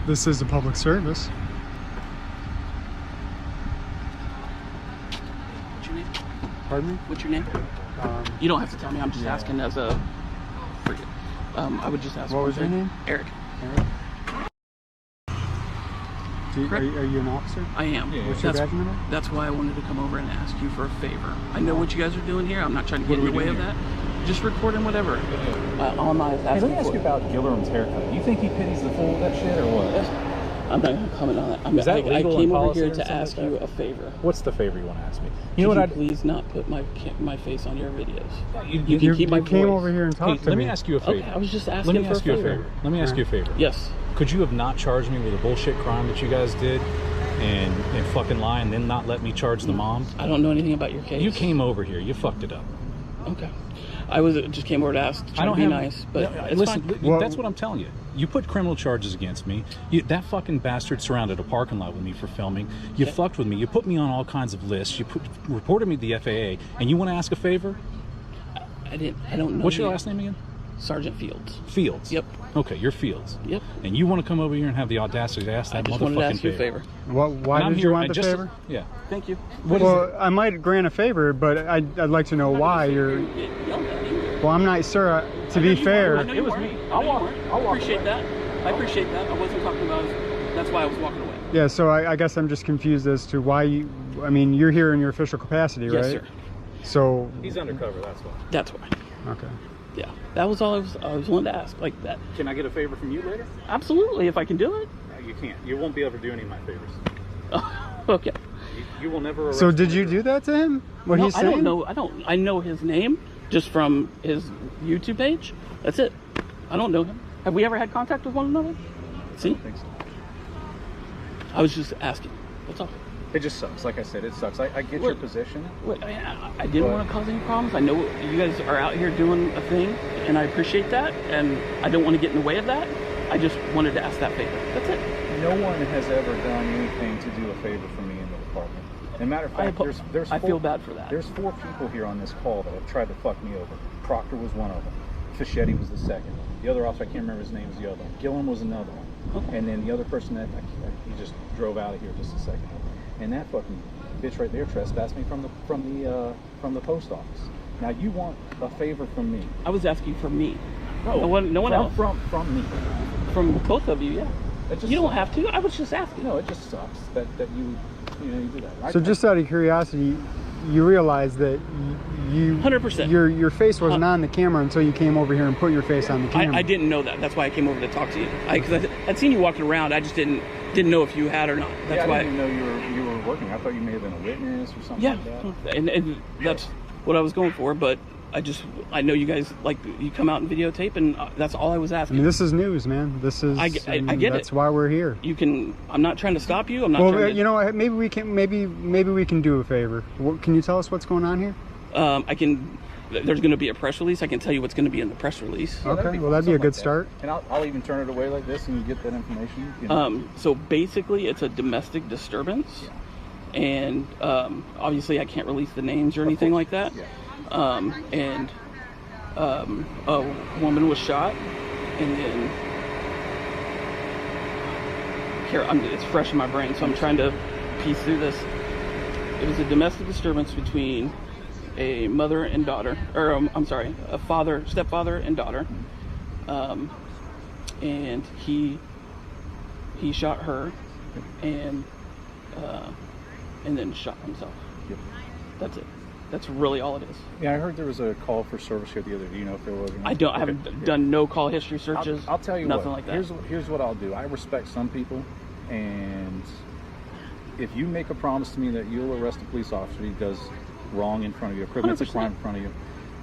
This is a public service. What's your name? Pardon me? What's your name? You don't have to tell me. I'm just asking as a... Forget. I would just ask. What was your name? Eric. Eric. Are you an officer? I am. Yeah, what's your badge number? That's why I wanted to come over and ask you for a favor. I know what you guys are doing here. I'm not trying to get in the way of that. Just recording whatever. All I'm asking Hey, let me ask you about Gillerum's haircut. You think he pities the fool with that shit, or what? I'm not going to comment on that. I came over here to ask you a favor. What's the favor you want to ask me? You know what? Please not put my face on your videos. You can keep my voice. You came over here and talked to me. Let me ask you a favor. Okay, I was just asking for a favor. Let me ask you a favor. Yes. Could you have not charged me with a bullshit crime that you guys did and fucking lie and then not let me charge the mom? I don't know anything about your case. You came over here. You fucked it up. Okay. I just came over to ask, to be nice, but listen, that's what I'm telling you. You put criminal charges against me. That fucking bastard surrounded a parking lot with me for filming. You fucked with me. You put me on all kinds of lists. You reported me to the FAA, and you want to ask a favor? I don't know. What's your last name again? Sergeant Fields. Fields? Yep. Okay, you're Fields. Yep. And you want to come over here and have the audacity to ask that motherfucking favor? I just wanted to ask you a favor. Why did you want the favor? Yeah. Thank you. Well, I might grant a favor, but I'd like to know why you're... Well, I'm not sure. To be fair... It was me. I'll walk. I appreciate that. I appreciate that. I wasn't talking about... That's why I was walking away. Yeah, so I guess I'm just confused as to why you... I mean, you're here in your official capacity, right? Yes, sir. So... He's undercover, that's why. That's why. Okay. Yeah, that was all I was wanting to ask, like that. Can I get a favor from you later? Absolutely, if I can do it. No, you can't. You won't be able to do any of my favors. Oh, okay. You will never arrest So did me you do that to him? What he's saying? I don't know. I know his name just from his YouTube page. That's it. I don't know him. Have we ever had contact with one another? See? I don't think so. I was just asking. That's all. It just sucks. Like I said, it sucks. I get your position. I didn't want to cause any problems. I know you guys are out here doing a thing, and I appreciate that, and I don't want to get in the way of that. I just wanted to ask that favor. That's it. No one has ever done anything to do a favor for me in the department. As a matter of fact, I feel bad for that. There's 4 people here on this call that have tried to fuck me over. Proctor was one of them. Fischetti was the second. The other officer, I can't remember his name, was the other one. Gillum was another one. Okay. And then the other person that he just drove out of here just a second. And that fucking bitch right there trespassed me from the post office. Now you want a favor from me? I was asking for me. No one else. From me. From both of you, yeah. You don't have to. I was just asking. No, it just sucks that you do that. So just out of curiosity, you realize that you 100%. Your face wasn't on the camera until you came over here and put your face on the camera. I didn't know that. That's why I came over to talk to you. Because I'd seen you walking around. I just didn't know if you had or not. That's why. I didn't even know you were working. I thought you may have been a witness or something like that. And that's what I was going for. But I know you guys, like, you come out and videotape, and that's all I was asking. I mean, this is news, man. This is. I get it. That's why we're here. I'm not trying to stop you. I'm not. Well, you know, maybe we can do a favor. Can you tell us what's going on here? There's going to be a press release. I can tell you what's going to be in the press release. Okay, well, that'd be a good start. And I'll even turn it away like this, and you get that information. You know? So basically, it's a domestic disturbance, and obviously, I can't release the names or anything like that. Yeah. And a woman was shot, and then it's fresh in my brain, so I'm trying to piece through this. It was a domestic disturbance between a mother and daughter, or a stepfather and daughter, and he shot her, and then shot himself. Yep. That's it. That's really all it is. Yeah, I heard there was a call for service here the other day. Do you know if there was? I haven't done no call history searches. I'll tell you nothing what. Like that. Here's what I'll do. I respect some people, and if you make a promise to me that you'll arrest a police officer who does wrong in front of you, commits a crime in front of you,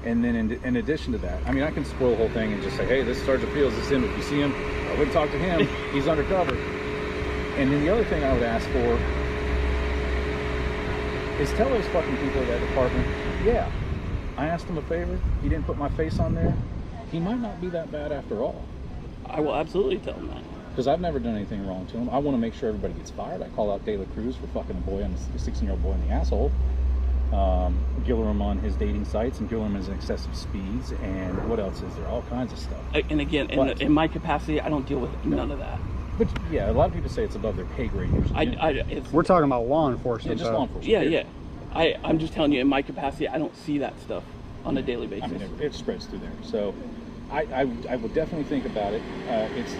and then in addition to that, I mean, I can spoil the whole thing and just say, hey, this is Sergeant Fields, this is him. If you see him, I wouldn't talk to him. He's undercover. And then the other thing I would ask for is tell those fucking people at that department, yeah, I asked him a favor. He didn't put my face on there. He might not be that bad after all. I will absolutely tell him that. Because I've never done anything wrong to him. I want to make sure everybody gets fired. I call out De La Cruz for fucking a 16-year-old boy in the asshole. Gillerham on his dating sites, and Gillerham is in excessive speeds, and what else is there? All kinds of stuff. And again, in my capacity, I don't deal with none of that. But yeah, a lot of people say it's above their pay grade usually. We're talking about law enforcement. Yeah, just though. law enforcement. Yeah, period. yeah. I'm just telling you, in my capacity, I don't see that stuff on a daily basis. I mean, it spreads through there. So I would definitely think about it.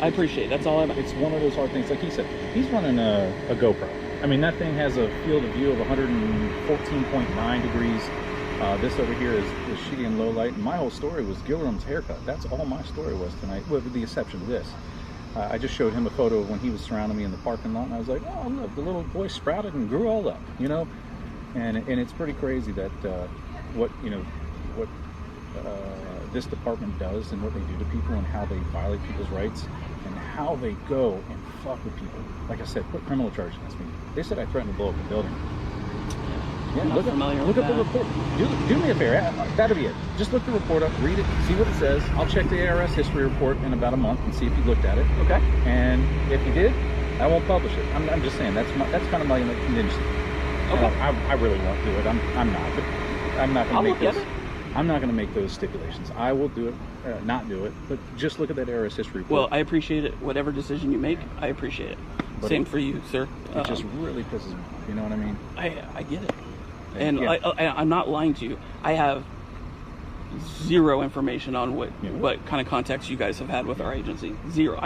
I appreciate it. That's all I'm. It's one of those hard things. Like he said, he's running a GoPro. I mean, that thing has a field of view of 114.9 degrees. This over here is shitty and low light. And my whole story was Gilram's haircut. That's all my story was tonight, with the exception of this. I just showed him a photo of when he was surrounding me in the parking lot, and I was like, oh, look, the little boy sprouted and grew all up, you know? And it's pretty crazy that what this department does and what they do to people and how they violate people's rights and how they go and fuck with people. Like I said, put criminal charges against me. They said I threatened to blow up the building. Yeah, look up the report. Do me a favor. That'll be it. Just look the report up, read it, see what it says. I'll check the ARS history report in about a month and see if you looked at it. Okay. And if you did, I won't publish it. I'm just saying that's kind of my contingency. Okay. I really won't do it. I'm not. But I'm not going to make look this. at it. I'm not going to make those stipulations. I will do it, not do it. But just look at that ARS history report. Well, I appreciate it. Whatever decision you make, I appreciate it. But Same for you, sir. It just really pisses me off. You know what I mean? I get it. And yeah. I'm not lying to you. I have zero information on what kind of contacts you guys have had with our agency. Zero.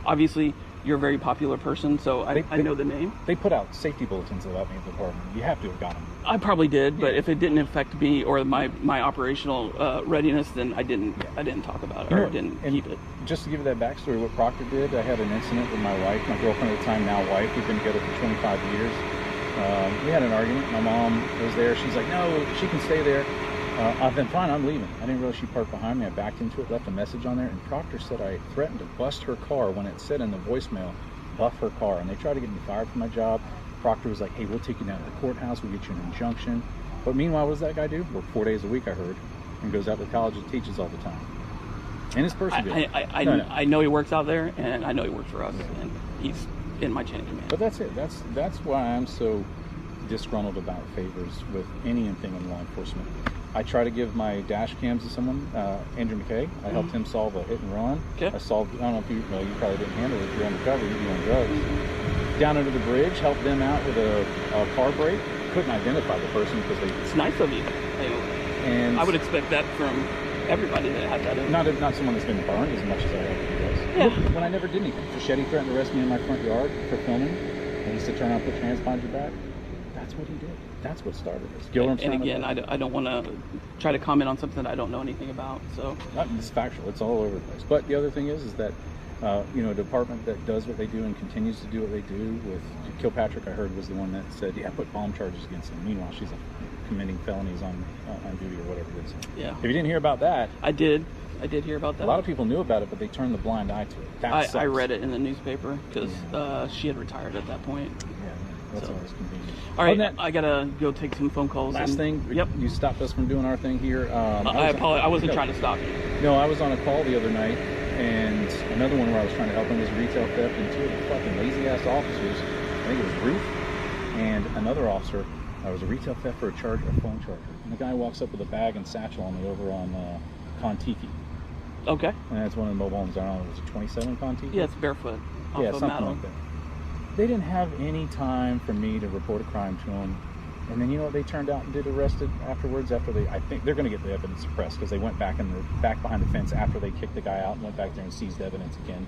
Obviously, you're a very popular person, so I know the name. They put out safety bulletins about me in the department. You have to have got them. I probably did, but if it didn't affect me or my operational readiness, then I didn't talk about it or didn't keep it. Just to give you that backstory, what Proctor did, I had an incident with my wife, my girlfriend at the time, now wife. We've been together for 25 years. We had an argument. My mom was there. She's like, no, she can stay there. I've been fine. I'm leaving. I didn't realize she parked behind me. I backed into it, left a message on there, and Proctor said I threatened to bust her car when it said in the voicemail, buff her car. And they tried to get me fired from my job. Proctor was like, hey, we'll take you down to the courthouse. We'll get you an injunction. But meanwhile, what does that guy do? Work 4 days a week, I heard, and goes out to college and teaches all the time. And his person did. I know he works out there, and I know he works for us, and he's in my chain of command. But that's it. That's why I'm so disgruntled about favors with anything in law enforcement. I try to give my dash cams to someone, Andrew McKay. I helped him solve a hit and run. Okay. I don't know if you probably didn't handle it if you're undercover, you'd be on drugs. Down under the bridge, helped them out with a car brake. Couldn't identify the person because It's nice of you. And I would expect that from everybody that had that in. Not someone that's been burned as much as I have with you guys. Yeah. When I never did anything. Fischetti threatened to arrest me in my front yard for filming. And he said, turn around, put your hands behind your back. That's what he did. That's what started this. And again, I don't want to try to comment on something that I don't know anything about. So it's factual. It's all over the place. But the other thing is that a department that does what they do and continues to do what they do with Kilpatrick, I heard, was the one that said, yeah, put bomb charges against him. Meanwhile, she's committing felonies on duty or whatever it is. Yeah. If you didn't hear about that, I did hear about that. A lot of people knew about it, but they turned the blind eye to it. I read it in the newspaper because she had retired at that point. Yeah, that's always convenient. All right, I gotta go take some phone calls. Last thing, yep. You stopped us from doing our thing here. I apologize. I wasn't trying to stop you. No, I was on a call the other night, and another one where I was trying to help him was retail theft, and two of the fucking lazy ass officers, I think it was Ruth, and another officer, was a retail theft for a phone charger. And the guy walks up with a bag and satchel on me over on Kon-Tiki. Okay. And that's one of the mobile homes. I don't know, was it 27 Kon-Tiki? Yeah, it's barefoot. Yeah, something like that. They didn't have any time for me to report a crime to them. And then you know what they turned out and did arrested afterwards? I think they're going to get the evidence suppressed because they went back behind the fence after they kicked the guy out and went back there and seized evidence again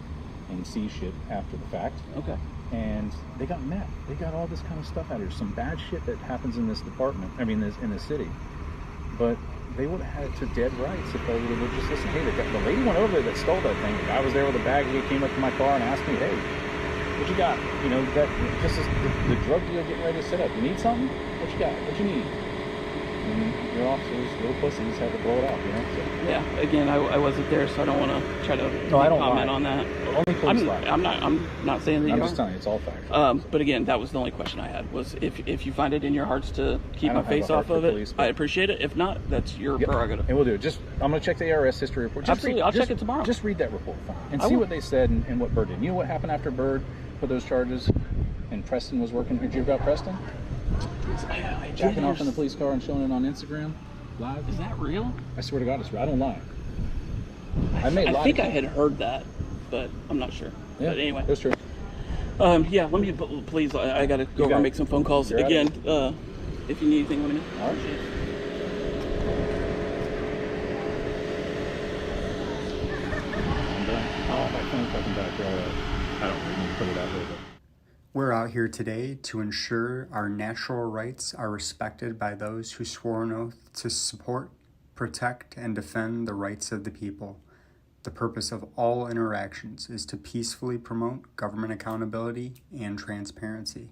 and seized shit after the fact. Okay. And they got meth. They got all this kind of stuff out here. Some bad shit that happens in this department. I mean, in this city. But they would have had it to dead rights if they would have just listened. Hey, the lady went over there that stole that thing. The guy was there with a bag. He came up to my car and asked me, hey, what you got? You know, this is the drug deal getting ready to set up. You need something? What you got? What you need? And your officers, little pussies, had to blow it off, you know? So. Yeah, again, I wasn't there, so I don't want to try to comment on that. Only police lie. I'm not saying that you are. I'm just telling you, it's all facts. But again, that was the only question I had, was if you find it in your hearts to keep my face off of it, I appreciate it. If not, that's your prerogative. And we'll do it. I'm going to check the ARS history report. Absolutely, I'll check it tomorrow. Just read that report and see what they said and what Bird did. You know what happened after Bird put those charges and Preston was working? Did you hear about Preston? Jacking off in the police car and showing it on Instagram live. Is that real? I swear to God, it's real. I don't lie. I think I had heard that, but I'm not sure. Yeah, but anyway, that's true. Yeah, let me, please, I gotta go over and make some phone calls. You're out of Again, if you need anything, let me know. All right. I'm done. My phone's fucking back there. I don't really need to put it out there, but. We're out here today to ensure our natural rights are respected by those who swore an oath to support, protect, and defend the rights of the people. The purpose of all interactions is to peacefully promote government accountability and transparency.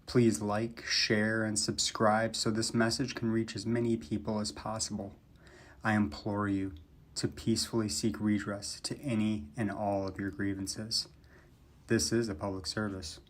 Please like, share, and subscribe so this message can reach as many people as possible. I implore you to peacefully seek redress to any and all of your grievances. This is a public service.